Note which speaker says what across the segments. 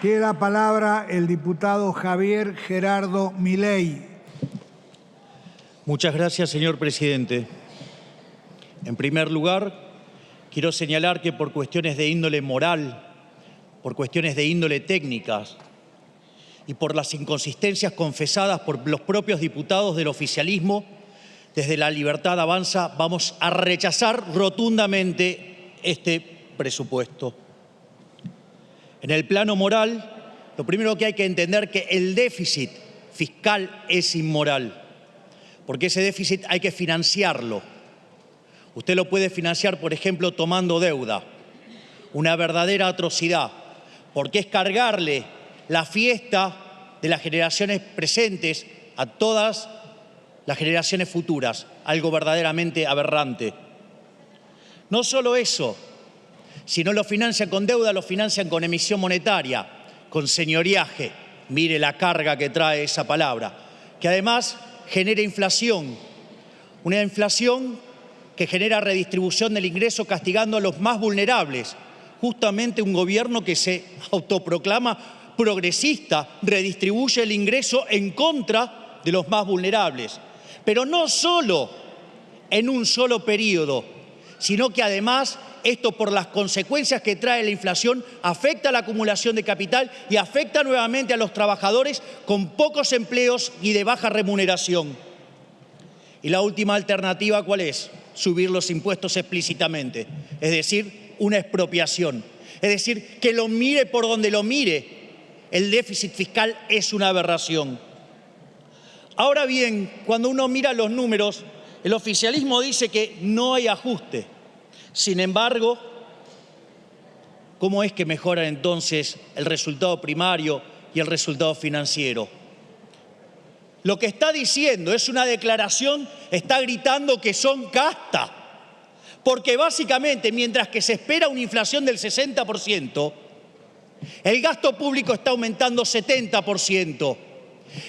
Speaker 1: Tiene la palabra el diputado Javier Gerardo Milei.
Speaker 2: Muchas gracias, señor presidente. En primer lugar, quiero señalar que por cuestiones de índole moral, por cuestiones de índole técnicas y por las inconsistencias confesadas por los propios diputados del oficialismo, desde La Libertad Avanza vamos a rechazar rotundamente este presupuesto. En el plano moral, lo primero que hay que entender es que el déficit fiscal es inmoral, porque ese déficit hay que financiarlo. Usted lo puede financiar, por ejemplo, tomando deuda, una verdadera atrocidad, porque es cargarle la fiesta de las generaciones presentes a todas las generaciones futuras, algo verdaderamente aberrante. No solo eso, si no lo financian con deuda, lo financian con emisión monetaria, con señoriaje. Mire la carga que trae esa palabra, que además genera inflación, una inflación que genera redistribución del ingreso castigando a los más vulnerables. Justamente un gobierno que se autoproclama progresista redistribuye el ingreso en contra de los más vulnerables. Pero no solo en un solo periodo, sino que además esto, por las consecuencias que trae la inflación, afecta a la acumulación de capital y afecta nuevamente a los trabajadores con pocos empleos y de baja remuneración. Y la última alternativa, ¿cuál es? Subir los impuestos explícitamente, es decir, una expropiación. Es decir, que lo mire por donde lo mire, el déficit fiscal es una aberración. Ahora bien, cuando uno mira los números, el oficialismo dice que no hay ajuste. Sin embargo, ¿cómo es que mejoran entonces el resultado primario y el resultado financiero? Lo que está diciendo es una declaración, está gritando que son casta. Porque básicamente, mientras que se espera una inflación del 60%, el gasto público está aumentando 70%.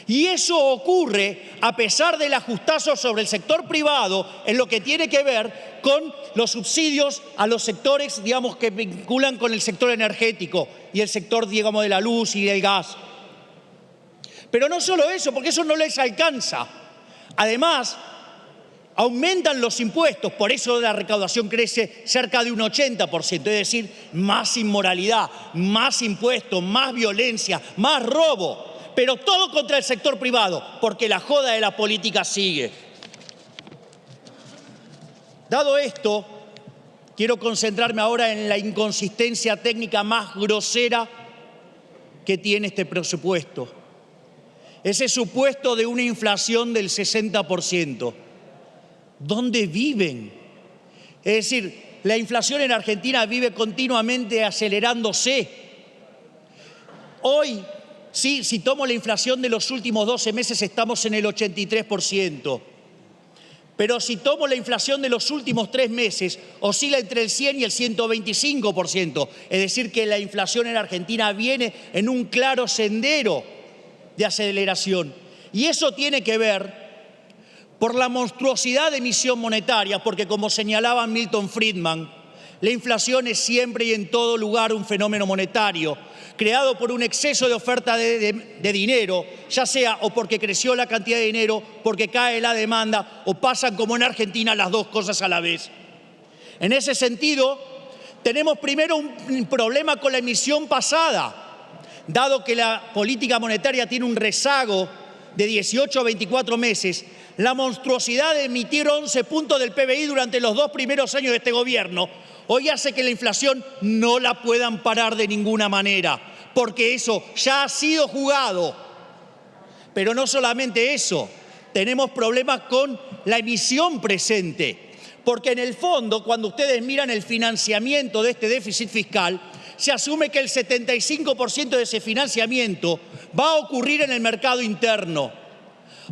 Speaker 2: Y eso ocurre a pesar del ajustazo sobre el sector privado en lo que tiene que ver con los subsidios a los sectores, digamos, que vinculan con el sector energético y el sector, digamos, de la luz y del gas. Pero no solo eso, porque eso no les alcanza. Además, aumentan los impuestos, por eso la recaudación crece cerca de un 80%, es decir, más inmoralidad, más impuestos, más violencia, más robo. Pero todo contra el sector privado, porque la joda de la política sigue. Dado esto, quiero concentrarme ahora en la inconsistencia técnica más grosera que tiene este presupuesto. Ese supuesto de una inflación del 60%. ¿Dónde viven? Es decir, la inflación en Argentina vive continuamente acelerándose. Hoy, sí, si tomo la inflación de los últimos 12 meses, estamos en el 83%. Pero si tomo la inflación de los últimos 3 meses, oscila entre el 100 y el 125%. Es decir, que la inflación en Argentina viene en un claro sendero de aceleración. Y eso tiene que ver por la monstruosidad de emisión monetaria, porque como señalaba Milton Friedman, la inflación es siempre y en todo lugar un fenómeno monetario, creado por un exceso de oferta de dinero, ya sea o porque creció la cantidad de dinero, porque cae la demanda, o pasan como en Argentina las dos cosas a la vez. En ese sentido, tenemos primero un problema con la emisión pasada, dado que la política monetaria tiene un rezago de 18 a 24 meses, la monstruosidad de emitir 11 puntos del PBI durante los 2 primeros años de este gobierno hoy hace que la inflación no la puedan parar de ninguna manera, porque eso ya ha sido jugado. Pero no solamente eso, tenemos problemas con la emisión presente, porque en el fondo, cuando ustedes miran el financiamiento de este déficit fiscal, se asume que el 75% de ese financiamiento va a ocurrir en el mercado interno.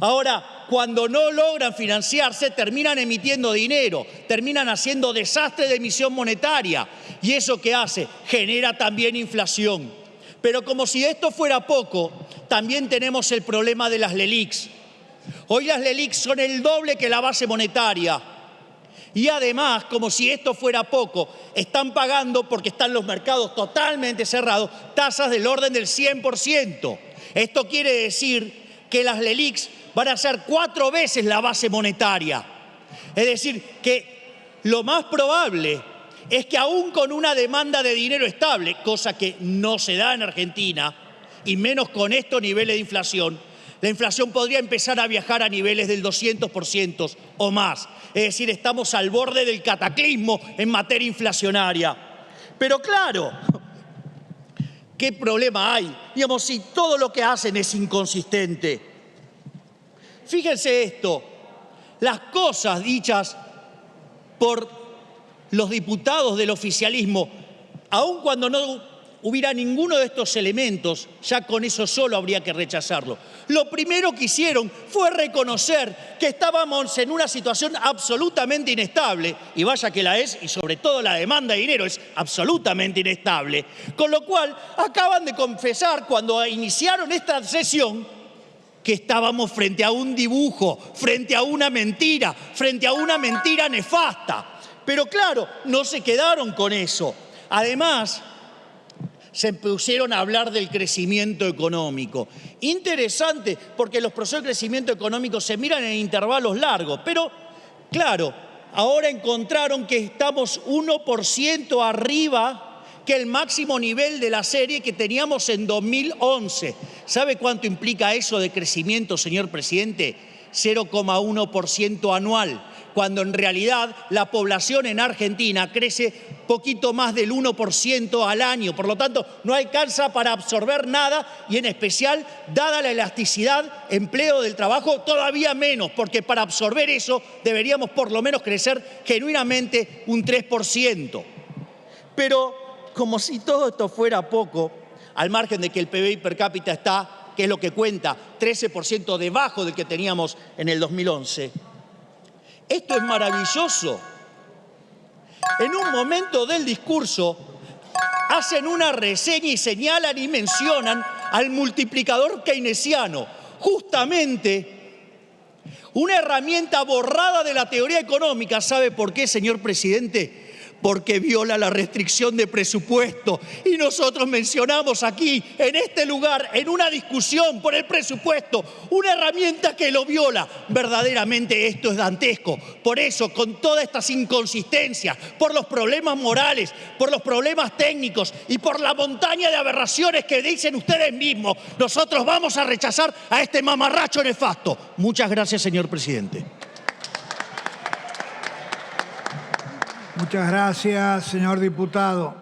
Speaker 2: Ahora, cuando no logran financiarse, terminan emitiendo dinero, terminan haciendo desastre de emisión monetaria. ¿Y eso qué hace? Genera también inflación. Pero como si esto fuera poco, también tenemos el problema de las LELIQs. Hoy las LELIQs son el doble que la base monetaria. Y además, como si esto fuera poco, están pagando, porque están los mercados totalmente cerrados, tasas del orden del 100%. Esto quiere decir que las LELIQs van a ser 4 veces la base monetaria. Es decir, que lo más probable es que aún con una demanda de dinero estable, cosa que no se da en Argentina, y menos con estos niveles de inflación, la inflación podría empezar a viajar a niveles del 200% o más. Es decir, estamos al borde del cataclismo en materia inflacionaria. Pero claro, ¿qué problema hay? Digamos, si todo lo que hacen es inconsistente. Fíjense esto, las cosas dichas por los diputados del oficialismo, aun cuando no hubiera ninguno de estos elementos, ya con eso solo habría que rechazarlo. Lo primero que hicieron fue reconocer que estábamos en una situación absolutamente inestable, y vaya que la es, y sobre todo la demanda de dinero es absolutamente inestable, con lo cual acaban de confesar cuando iniciaron esta sesión que estábamos frente a un dibujo, frente a una mentira nefasta. Pero claro, no se quedaron con eso. Además, se pusieron a hablar del crecimiento económico. Interesante, porque los procesos de crecimiento económico se miran en intervalos largos, pero claro, ahora encontraron que estamos 1% arriba que el máximo nivel de la serie que teníamos en 2011. ¿Sabe cuánto implica eso de crecimiento, señor presidente? 0,1% anual, cuando en realidad la población en Argentina crece poquito más del 1% al año. Por lo tanto, no alcanza para absorber nada y en especial, dada la elasticidad, empleo del trabajo, todavía menos, porque para absorber eso deberíamos por lo menos crecer genuinamente un 3%. Pero como si todo esto fuera poco, al margen de que el PBI per cápita está, que es lo que cuenta, 13% debajo del que teníamos en el 2011. Esto es maravilloso. En un momento del discurso hacen una reseña y señalan y mencionan al multiplicador keynesiano, justamente una herramienta borrada de la teoría económica. ¿Sabe por qué, señor presidente? Porque viola la restricción de presupuesto. Y nosotros mencionamos aquí, en este lugar, en una discusión por el presupuesto, una herramienta que lo viola. Verdaderamente esto es dantesco. Por eso, con todas estas inconsistencias, por los problemas morales, por los problemas técnicos y por la montaña de aberraciones que dicen ustedes mismos, nosotros vamos a rechazar a este mamarracho nefasto. Muchas gracias, señor presidente.
Speaker 1: Muchas gracias, señor diputado.